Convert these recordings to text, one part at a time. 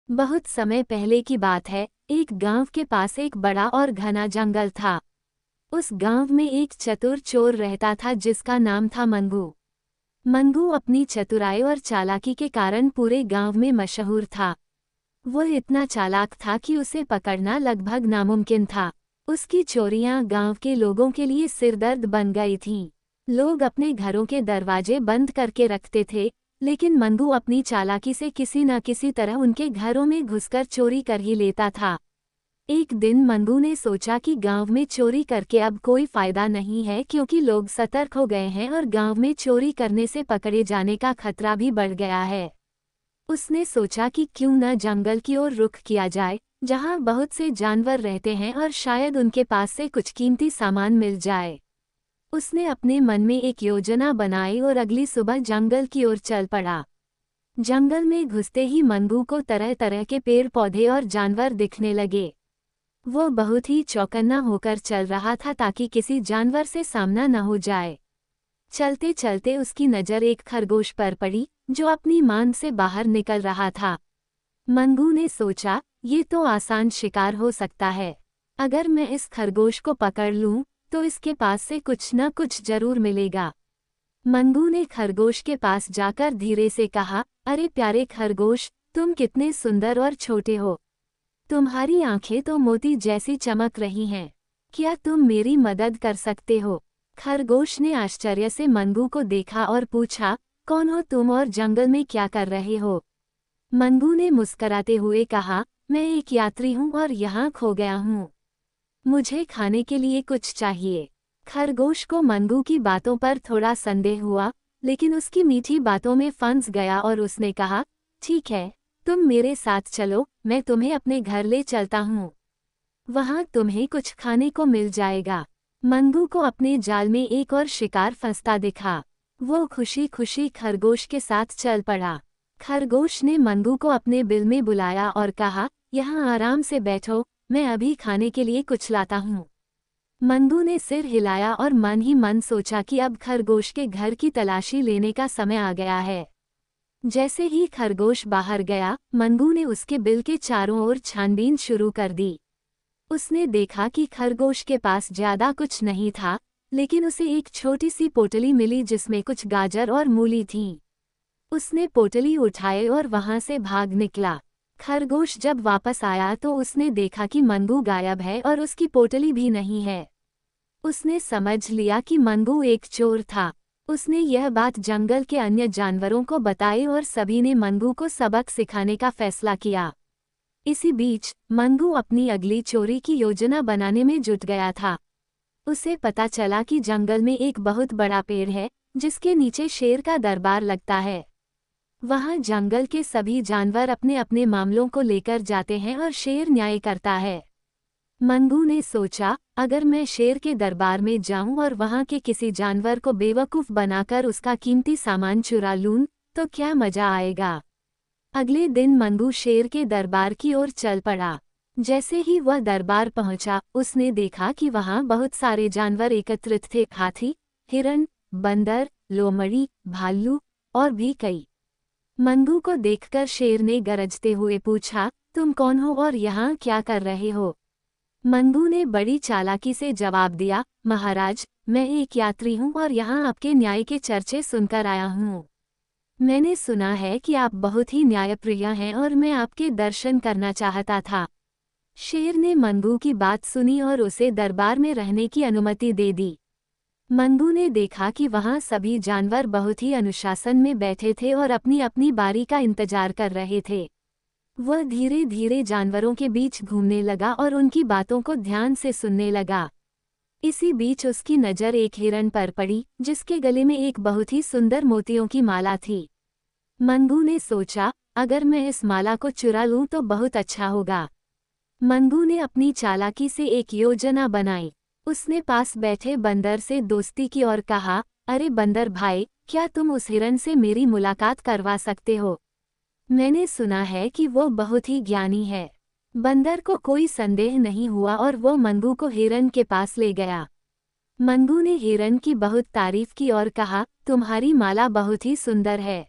बहुत समय पहले की बात है। एक गांव के पास एक बड़ा और घना जंगल था। उस गांव में एक चतुर चोर रहता था जिसका नाम था मंगू। मंगू अपनी चतुराई और चालाकी के कारण पूरे गांव में मशहूर था। वो इतना चालाक था कि उसे पकड़ना लगभग नामुमकिन था। उसकी चोरियां गांव के लोगों के लिए सिरदर्द बन गई थीं। लोग अपने घरों के दरवाजे बंद करके रखते थे, लेकिन मंगू अपनी चालाकी से किसी न किसी तरह उनके घरों में घुसकर चोरी कर ही लेता था। एक दिन मंगू ने सोचा कि गांव में चोरी करके अब कोई फायदा नहीं है, क्योंकि लोग सतर्क हो गए हैं और गांव में चोरी करने से पकड़े जाने का खतरा भी बढ़ गया है। उसने सोचा कि क्यों न जंगल की ओर रुख किया जाए, जहां बहुत से जानवर रहते हैं और शायद उनके पास से कुछ कीमती सामान मिल जाए। उसने अपने मन में एक योजना बनाई और अगली सुबह जंगल की ओर चल पड़ा। जंगल में घुसते ही मंगू को तरह तरह के पेड़ पौधे और जानवर दिखने लगे। वो बहुत ही चौकन्ना होकर चल रहा था ताकि किसी जानवर से सामना न हो जाए। चलते चलते उसकी नज़र एक खरगोश पर पड़ी जो अपनी मान से बाहर निकल रहा था। मंगू ने सोचा, ये तो आसान शिकार हो सकता है। अगर मैं इस खरगोश को पकड़ लूं, तो इसके पास से कुछ न कुछ जरूर मिलेगा। मंगू ने खरगोश के पास जाकर धीरे से कहा, अरे प्यारे खरगोश, तुम कितने सुंदर और छोटे हो। तुम्हारी आंखें तो मोती जैसी चमक रही हैं। क्या तुम मेरी मदद कर सकते हो? खरगोश ने आश्चर्य से मंगू को देखा और पूछा, कौन हो तुम और जंगल में क्या कर रहे हो? मंगू ने मुस्कराते हुए कहा, मैं एक यात्री हूँ और यहाँ खो गया हूँ। मुझे खाने के लिए कुछ चाहिए। खरगोश को मंगू की बातों पर थोड़ा संदेह हुआ, लेकिन उसकी मीठी बातों में फंस गया और उसने कहा, ठीक है, तुम मेरे साथ चलो, मैं तुम्हें अपने घर ले चलता हूँ। वहाँ तुम्हें कुछ खाने को मिल जाएगा। मंगू को अपने जाल में एक और शिकार फंसता दिखा। वो खुशी खुशी खरगोश के साथ चल पड़ा। खरगोश ने मंगू को अपने बिल में बुलाया और कहा, यहाँ आराम से बैठो, मैं अभी खाने के लिए कुछ लाता हूँ। मंगू ने सिर हिलाया और मन ही मन सोचा कि अब खरगोश के घर की तलाशी लेने का समय आ गया है। जैसे ही खरगोश बाहर गया, मंगू ने उसके बिल के चारों ओर छानबीन शुरू कर दी। उसने देखा कि खरगोश के पास ज्यादा कुछ नहीं था, लेकिन उसे एक छोटी सी पोटली मिली जिसमें कुछ गाजर और मूली थीं। उसने पोटली उठाई और वहां से भाग निकला। खरगोश जब वापस आया तो उसने देखा कि मंगू गायब है और उसकी पोटली भी नहीं है। उसने समझ लिया कि मंगू एक चोर था। उसने यह बात जंगल के अन्य जानवरों को बताई और सभी ने मंगू को सबक सिखाने का फैसला किया। इसी बीच मंगू अपनी अगली चोरी की योजना बनाने में जुट गया था। उसे पता चला कि जंगल में एक बहुत बड़ा पेड़ है, जिसके नीचे शेर का दरबार लगता है। वहां जंगल के सभी जानवर अपने अपने मामलों को लेकर जाते हैं और शेर न्याय करता है। मंगू ने सोचा, अगर मैं शेर के दरबार में जाऊं और वहां के किसी जानवर को बेवकूफ बनाकर उसका कीमती सामान चुरा लूं, तो क्या मजा आएगा। अगले दिन मंगू शेर के दरबार की ओर चल पड़ा। जैसे ही वह दरबार पहुंचा, उसने देखा कि वहां बहुत सारे जानवर एकत्रित थे। हाथी, हिरण, बंदर, लोमड़ी, भालू और भी कई। मंगू को देखकर शेर ने गरजते हुए पूछा, तुम कौन हो और यहाँ क्या कर रहे हो? मंगू ने बड़ी चालाकी से जवाब दिया, महाराज, मैं एक यात्री हूँ और यहाँ आपके न्याय के चर्चे सुनकर आया हूँ। मैंने सुना है कि आप बहुत ही न्यायप्रिय हैं और मैं आपके दर्शन करना चाहता था। शेर ने मंगू की बात सुनी और उसे दरबार में रहने की अनुमति दे दी। मंगू ने देखा कि वहां सभी जानवर बहुत ही अनुशासन में बैठे थे और अपनी अपनी बारी का इंतजार कर रहे थे। वह धीरे धीरे जानवरों के बीच घूमने लगा और उनकी बातों को ध्यान से सुनने लगा। इसी बीच उसकी नज़र एक हिरण पर पड़ी, जिसके गले में एक बहुत ही सुंदर मोतियों की माला थी। मंगू ने सोचा, अगर मैं इस माला को चुरा लूं तो बहुत अच्छा होगा। मंगू ने अपनी चालाकी से एक योजना बनाई। उसने पास बैठे बंदर से दोस्ती की और कहा, अरे बंदर भाई, क्या तुम उस हिरण से मेरी मुलाकात करवा सकते हो? मैंने सुना है कि वो बहुत ही ज्ञानी है। बंदर को कोई संदेह नहीं हुआ और वो मंगू को हिरण के पास ले गया। मंगू ने हिरण की बहुत तारीफ की और कहा, तुम्हारी माला बहुत ही सुंदर है।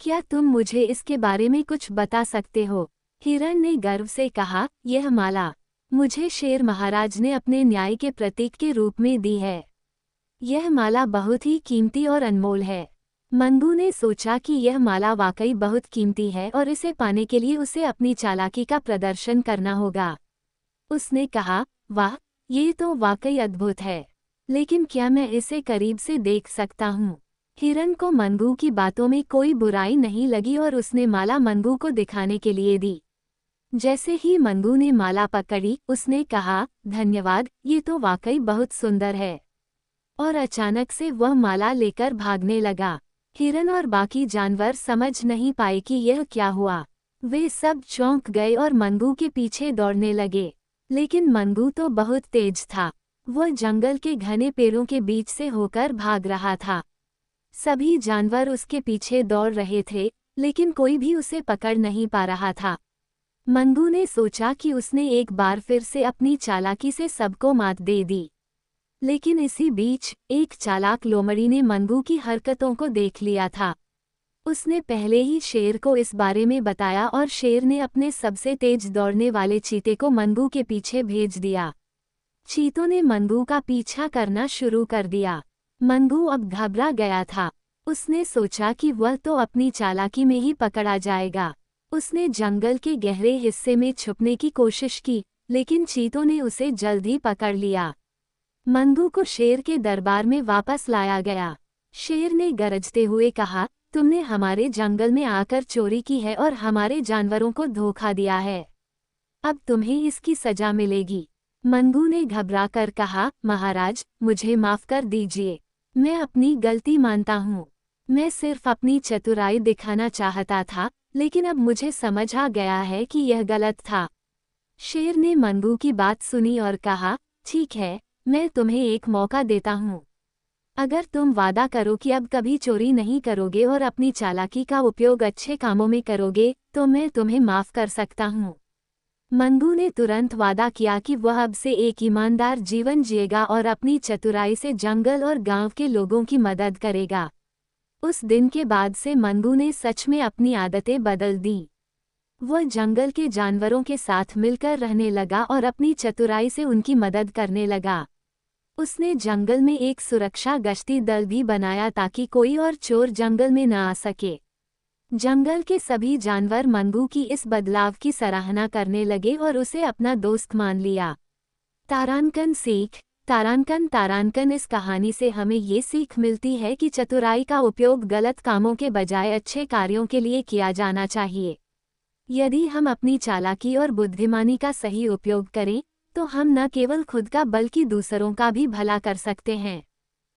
क्या तुम मुझे इसके बारे में कुछ बता सकते हो? हिरण ने गर्व से कहा, यह माला मुझे शेर महाराज ने अपने न्याय के प्रतीक के रूप में दी है। यह माला बहुत ही कीमती और अनमोल है। मंगू ने सोचा कि यह माला वाकई बहुत कीमती है और इसे पाने के लिए उसे अपनी चालाकी का प्रदर्शन करना होगा। उसने कहा, वाह, ये तो वाकई अद्भुत है, लेकिन क्या मैं इसे करीब से देख सकता हूँ? हिरन को मंगू की बातों में कोई बुराई नहीं लगी और उसने माला मंगू को दिखाने के लिए दी। जैसे ही मंगू ने माला पकड़ी, उसने कहा, धन्यवाद, ये तो वाकई बहुत सुंदर है। और अचानक से वह माला लेकर भागने लगा। हिरन और बाकी जानवर समझ नहीं पाए कि यह क्या हुआ। वे सब चौंक गए और मंगू के पीछे दौड़ने लगे। लेकिन मंगू तो बहुत तेज था। वह जंगल के घने पेड़ों के बीच से होकर भाग रहा था। सभी जानवर उसके पीछे दौड़ रहे थे, लेकिन कोई भी उसे पकड़ नहीं पा रहा था। मंगू ने सोचा कि उसने एक बार फिर से अपनी चालाकी से सबको मात दे दी। लेकिन इसी बीच एक चालाक लोमड़ी ने मंगू की हरकतों को देख लिया था। उसने पहले ही शेर को इस बारे में बताया और शेर ने अपने सबसे तेज दौड़ने वाले चीते को मंगू के पीछे भेज दिया। चीतों ने मंगू का पीछा करना शुरू कर दिया। मंगू अब घबरा गया था। उसने सोचा कि वह तो अपनी चालाकी में ही पकड़ा जाएगा। उसने जंगल के गहरे हिस्से में छुपने की कोशिश की, लेकिन चीतों ने उसे जल्द ही पकड़ लिया। मंगू को शेर के दरबार में वापस लाया गया। शेर ने गरजते हुए कहा, तुमने हमारे जंगल में आकर चोरी की है और हमारे जानवरों को धोखा दिया है। अब तुम्हें इसकी सजा मिलेगी। मंगू ने घबराकर कहा, महाराज, मुझे माफ कर दीजिए। मैं अपनी गलती मानता हूँ। मैं सिर्फ अपनी चतुराई दिखाना चाहता था, लेकिन अब मुझे समझ आ गया है कि यह गलत था। शेर ने मंगू की बात सुनी और कहा, ठीक है, मैं तुम्हें एक मौका देता हूँ। अगर तुम वादा करो कि अब कभी चोरी नहीं करोगे और अपनी चालाकी का उपयोग अच्छे कामों में करोगे, तो मैं तुम्हें माफ कर सकता हूँ। मंगू ने तुरंत वादा किया कि वह अब से एक ईमानदार जीवन जिएगा और अपनी चतुराई से जंगल और गांव के लोगों की मदद करेगा। उस दिन के बाद से मंगू ने सच में अपनी आदतें बदल दी। वह जंगल के जानवरों के साथ मिलकर रहने लगा और अपनी चतुराई से उनकी मदद करने लगा। उसने जंगल में एक सुरक्षा गश्ती दल भी बनाया ताकि कोई और चोर जंगल में न आ सके। जंगल के सभी जानवर मंगू की इस बदलाव की सराहना करने लगे और उसे अपना दोस्त मान लिया। तारांकन सीख। तारांकन इस कहानी से हमें ये सीख मिलती है कि चतुराई का उपयोग गलत कामों के बजाय अच्छे कार्यों के लिए किया जाना चाहिए। यदि हम अपनी चालाकी और बुद्धिमानी का सही उपयोग करें, तो हम न केवल खुद का बल्कि दूसरों का भी भला कर सकते हैं।